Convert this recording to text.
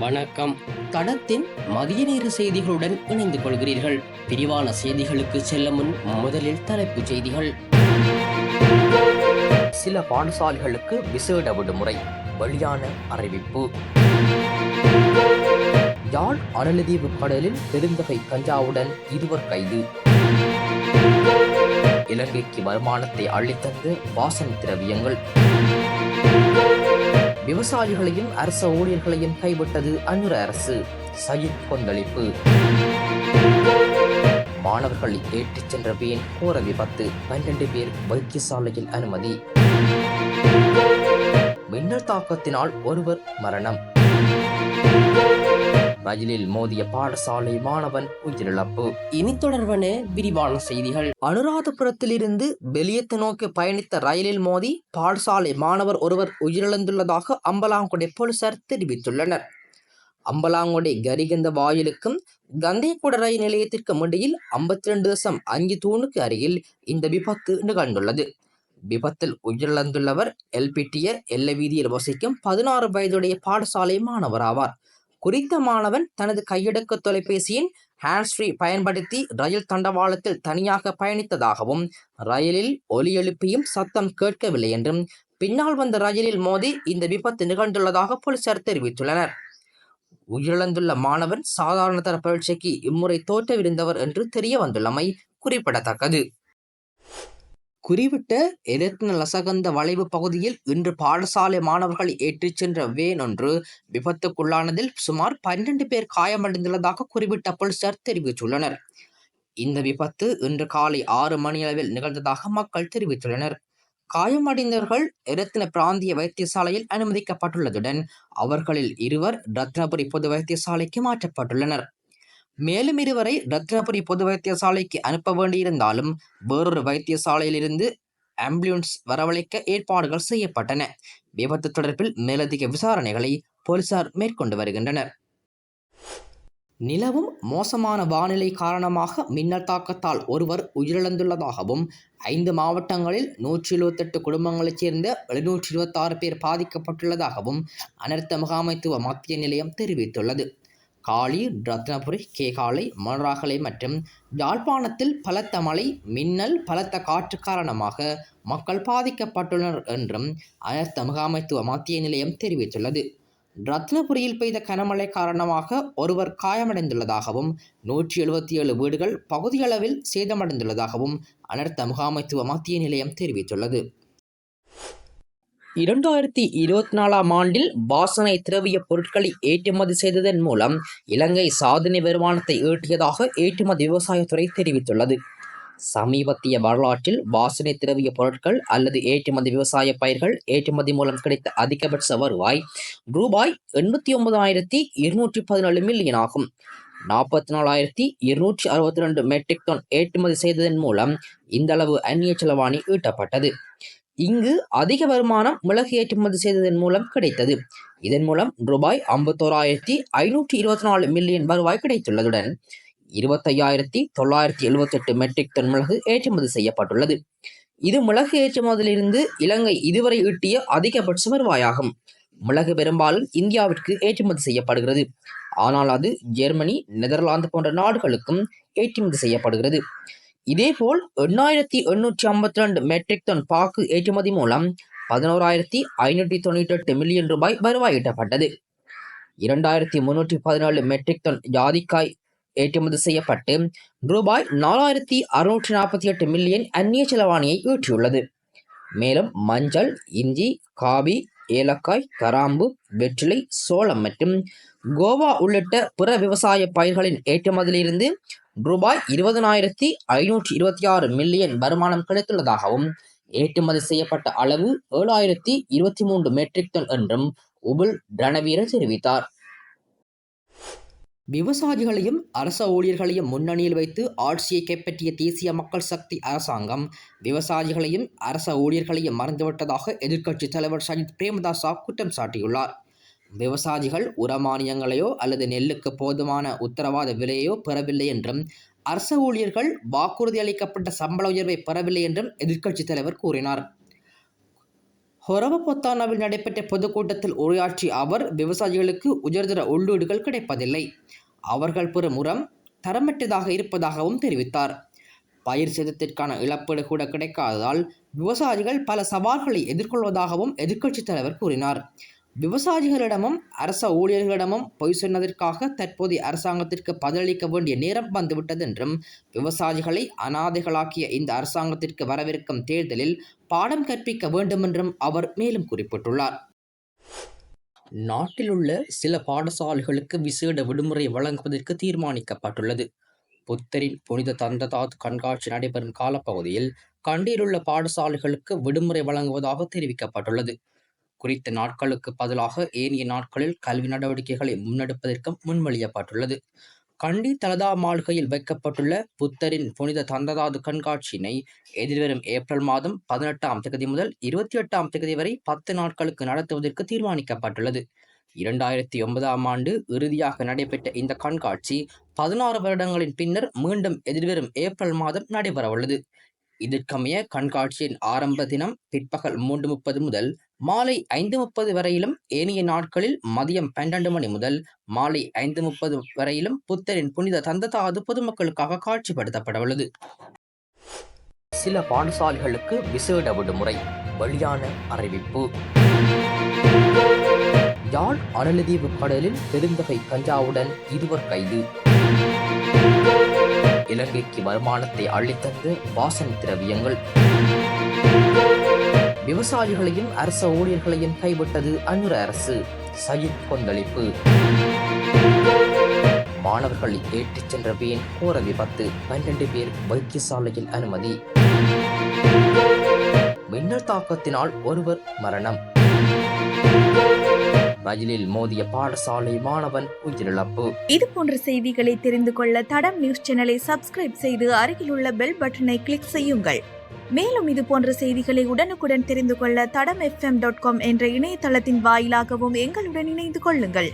வணக்கம். தடத்தின் மதிய நேர செய்திகளுடன் இணைந்து கொள்கிறீர்கள். விரிவான செய்திகளுக்கு செல்ல முன் முதலில் தலைப்புச் செய்திகள். சில பாடசாலைகளுக்கு விசேட விடுமுறை, வெளியான அறிவிப்பு. யாழ் அனலதீவு கடலில் பெருந்தகை கஞ்சாவுடன் 2 கைது. இலங்கைக்கு வருமானத்தை அள்ளித்தந்து வாசனை திரவியங்கள். விவசாயிகளையும் அரச ஊழியர்களையும் கைவிட்டது அனுர அரசு, சயித் கொந்தளிப்பு. மாணவர்களை ஏற்றிச் சென்ற வேன் கோர விபத்து, 12 பேர் வைத்தியசாலையில் அனுமதி. மின்னல் தாக்கத்தினால் ஒருவர் மரணம். ரயிலில் மோதிய பாடசாலை மாணவன் உயிரிழப்பு. இனி தொடர்பான விரிவான செய்திகள். அனுராதபுரத்திலிருந்து வெளியத்தை நோக்கி பயணித்த ரயிலில் மோதி பாடசாலை மாணவர் ஒருவர் உயிரிழந்துள்ளதாக அம்பலாங்குடை போலீசார் தெரிவித்துள்ளனர். அம்பலாங்குடை கரிகந்த வாயிலுக்கும் கந்தேக்குட ரயில் நிலையத்திற்கும் இடையில் 52.5 தூணுக்கு அருகில் இந்த விபத்து நிகழ்ந்துள்ளது. விபத்தில் உயிரிழந்துள்ளவர் எல்பிட்டியர் எல்லை வீதியில் வசிக்கும் 16 வயதுடைய பாடசாலை மாணவர் ஆவார். குறித்த மாணவன் தனது கையடக்க தொலைபேசியின் ஹேண்ட்ஸ்ஃப்ரீ பயன்படுத்தி ரயில் தண்டவாளத்தில் தனியாக பயணித்ததாகவும், ரயிலில் ஒலி எழுப்பியும் சத்தம் கேட்கவில்லை என்றும், பின்னால் வந்த ரயிலில் மோதி இந்த விபத்து நிகழ்ந்துள்ளதாக போலீசார் தெரிவித்துள்ளனர். உயிரிழந்துள்ள மாணவன் சாதாரண தர பரீட்சைக்கு இம்முறை தோற்றவிருந்தவர் என்று தெரிய வந்துள்ளமை குறிப்பிடத்தக்கது. குறிப்பிட்ட எரத்ன லசகந்த வளைவு பகுதியில் இன்று பாடசாலை மாணவர்களை ஏற்றிச் சென்ற வேன் ஒன்று விபத்துக்குள்ளானதில் சுமார் 12 பேர் காயமடைந்துள்ளதாக குறிப்பிட்ட போலீசார் தெரிவித்துள்ளனர். இந்த விபத்து இன்று காலை 6 மணியளவில் நிகழ்ந்ததாக மக்கள் தெரிவித்துள்ளனர். காயமடைந்தவர்கள் எரத்ன பிராந்திய வைத்தியசாலையில் அனுமதிக்கப்பட்டுள்ளதுடன் அவர்களில் 2 ரத்னபுரி பொது வைத்தியசாலைக்கு மாற்றப்பட்டுள்ளனர். மேலும் 2 ரத்னபுரி பொது வைத்தியசாலைக்கு அனுப்ப வேண்டியிருந்தாலும் வேறொரு வைத்தியசாலையிலிருந்து ஆம்புலன்ஸ் வரவழைக்க ஏற்பாடுகள் செய்யப்பட்டன. விபத்து தொடர்பில் மேலதிக விசாரணைகளை போலீசார் மேற்கொண்டு வருகின்றனர். நிலவும் மோசமான வானிலை காரணமாக மின்னல் தாக்கத்தால் ஒருவர் உயிரிழந்துள்ளதாகவும் 5 மாவட்டங்களில் 178 குடும்பங்களைச் சேர்ந்த 726 பேர் பாதிக்கப்பட்டுள்ளதாகவும் அனர்த்த முகாமைத்துவ மத்திய நிலையம் தெரிவித்துள்ளது. காலி, ரத்னபுரி, கேகாலை, மொனராகலை மற்றும் யாழ்ப்பாணத்தில் பலத்த மழை, மின்னல், பலத்த காற்று காரணமாக மக்கள் பாதிக்கப்பட்டுள்ளனர் என்றும் அனர்த்த முகாமைத்துவ மத்திய நிலையம் தெரிவித்துள்ளது. ரத்னபுரியில் பெய்த கனமழை காரணமாக ஒருவர் காயமடைந்துள்ளதாகவும் 177 வீடுகள் பகுதியளவில் சேதமடைந்துள்ளதாகவும் அனர்த்த முகாமைத்துவ மத்திய நிலையம் தெரிவித்துள்ளது. 2024 ஆண்டில் வாசனை திரவிய பொருட்களை ஏற்றுமதி செய்ததன் மூலம் இலங்கை சாதனை வருமானத்தை ஈட்டியதாக ஏற்றுமதி விவசாயத்துறை தெரிவித்துள்ளது. சமீபத்திய வரலாற்றில் வாசனை திரவிய பொருட்கள் அல்லது ஏற்றுமதி விவசாய பயிர்கள் ஏற்றுமதி மூலம் கிடைத்த அதிகபட்ச வருவாய் ரூபாய் 89,217 மில்லியன் ஆகும். 44,262 மெட்ரிக் டன் ஏற்றுமதி செய்ததன் மூலம் இந்த அளவு அந்நிய செலவாணி ஈட்டப்பட்டது. இங்கு அதிக வருமானம் மிளகு ஏற்றுமதி செய்ததன் மூலம் கிடைத்தது. இதன் மூலம் ரூபாய் 51,524 மில்லியன் வருவாய் கிடைத்துள்ளதுடன் 25,978 மெட்ரிக் டன் மிளகு ஏற்றுமதி செய்யப்பட்டுள்ளது. இது மிளகு ஏற்றுமதியிலிருந்து இலங்கை இதுவரை ஈட்டிய அதிகபட்ச வருவாயாகும். மிளகு பெரும்பாலும் இந்தியாவிற்கு ஏற்றுமதி செய்யப்படுகிறது. ஆனால் அது ஜெர்மனி, நெதர்லாந்து போன்ற நாடுகளுக்கும் ஏற்றுமதி செய்யப்படுகிறது. இதேபோல் 8,852 மெட்ரிக் டன் பாக்கு ஏற்றுமதி மூலம் 11,598 மில்லியன் ரூபாய் வருவாய் ஈட்டப்பட்டது. 2,317 மெட்ரிக் டன் ஜாதிக்காய் ஏற்றுமதி செய்யப்பட்டு ரூபாய் 4,648 மில்லியன் அந்நிய செலவாணியை ஈட்டியுள்ளது. மேலும் மஞ்சள், இஞ்சி, காபி, ஏலக்காய், கராம்பு, வெற்றிலை, சோளம் மற்றும் கோவா உள்ளிட்ட பிற விவசாய பயிர்களின் ஏற்றுமதியிலிருந்து ரூபாய் 20,526 மில்லியன் வருமானம் கிடைத்துள்ளதாகவும் ஏற்றுமதி செய்யப்பட்ட அளவு 7,023 மெட்ரிக் டன் என்றும் உபுல் ரணவீர தெரிவித்தார். விவசாயிகளையும் அரச ஊழியர்களையும் முன்னணியில் வைத்து ஆட்சியை கைப்பற்றிய தேசிய மக்கள் சக்தி அரசாங்கம் விவசாயிகளையும் அரச ஊழியர்களையும் மறந்துவிட்டதாக எதிர்க்கட்சித் தலைவர் சஜித் பிரேமதாச குற்றம் சாட்டியுள்ளார். விவசாயிகள் உரமானியங்களையோ அல்லது நெல்லுக்கு போதுமான உத்தரவாத விலையோ பெறவில்லை என்றும், அரச ஊழியர்கள் வாக்குறுதி அளிக்கப்பட்ட சம்பள உயர்வை பெறவில்லை என்றும் எதிர்க்கட்சித் தலைவர் கூறினார். ஹொரவபொத்தானாவில் நடைபெற்ற பொதுக்கூட்டத்தில் உரையாற்றிய அவர் விவசாயிகளுக்கு உயர்தர உள்ளீடுகள் கிடைப்பதில்லை, அவர்கள் பெறும் உரம் தரமற்றதாக இருப்பதாகவும் தெரிவித்தார். பயிர் சேதத்திற்கான இழப்பீடு கூட கிடைக்காததால் விவசாயிகள் பல சவால்களை எதிர்கொள்வதாகவும் எதிர்க்கட்சித் தலைவர் கூறினார். விவசாயிகளிடமும் அரச ஊழியர்களிடமும் பொய் சொன்னதற்காக தற்போதைய அரசாங்கத்திற்கு பதிலளிக்க வேண்டிய நேரம் வந்துவிட்டது என்றும், விவசாயிகளை அனாதைகளாக்கிய இந்த அரசாங்கத்திற்கு வரவிருக்கும் தேர்தலில் பாடம் கற்பிக்க வேண்டும் என்றும் அவர் மேலும் குறிப்பிட்டுள்ளார். நாட்டில் உள்ள சில பாடசாலைகளுக்கு விசேட விடுமுறை வழங்குவதற்கு தீர்மானிக்கப்பட்டுள்ளது. புத்தரின் புனித தந்ததாது கண்காட்சி நடைபெறும் காலப்பகுதியில் கண்டியிலுள்ள பாடசாலைகளுக்கு விடுமுறை வழங்குவதாக தெரிவிக்கப்பட்டுள்ளது. குறித்த நாட்களுக்கு பதிலாக ஏனைய நாட்களில் கல்வி நடவடிக்கைகளை முன்னெடுப்பதற்கும் முன்மொழியப்பட்டுள்ளது. கண்டி தலதா மாளிகையில் வைக்கப்பட்டுள்ள புத்தரின் புனித தந்ததாது கண்காட்சியினை எதிர்வரும் ஏப்ரல் மாதம் 18ஆம் தேதி முதல் 28ஆம் தேதி வரை 10 நாட்களுக்கு நடத்துவதற்கு தீர்மானிக்கப்பட்டுள்ளது. 2009ஆம் ஆண்டு இறுதியாக நடைபெற்ற இந்த கண்காட்சி 16 வருடங்களின் பின்னர் மீண்டும் எதிர்வரும் ஏப்ரல் மாதம் நடைபெறவுள்ளது. இதற்கமைய கண்காட்சியின் ஆரம்ப தினம் பிற்பகல் 3:30 முதல் மாலை 5:30 வரையிலும், ஏனைய நாட்களில் மதியம் 12 மணி முதல் மாலை 5:30 வரையிலும் புத்தரின் புனித தந்ததாது பொதுமக்களுக்காக காட்சிப்படுத்தப்படவுள்ளது. சில பாடசாலைகளுக்கு விசேட விடுமுறை, வெளியான அறிவிப்பு. யாழ் அனலதீவு கடலில் பெருந்தொகை கஞ்சாவுடன் 2 கைது. இலங்கைக்கு வருமானத்தை அள்ளித்தந்து வாசனை திரவியங்கள். விவசாயிகளையும் அரச ஊழியர்களையும் கைவிட்டது அனுர அரசு, சயித் கொந்தளிப்பு. மாணவர்களை ஏற்றிச் சென்ற வேன் கோர விபத்து, 12 பேர் வைத்தியசாலையில் அனுமதி. மின்னல் தாக்கத்தினால் ஒருவர் மரணம். ரயிலில் மோதிய பாடசாலை மாணவன் உயிரிழப்பு. இது போன்ற செய்திகளை தெரிந்து கொள்ள தடம் நியூஸ் சேனலை சப்ஸ்கிரைப் செய்து அருகில் உள்ள பெல் பட்டனை கிளிக் செய்யுங்கள். மேலும் இது போன்ற செய்திகளை உடனுக்குடன் தெரிந்து கொள்ள தடம் fm.com என்ற இணையதளத்தின் வாயிலாகவும் எங்களுடன் இணைந்து கொள்ளுங்கள்.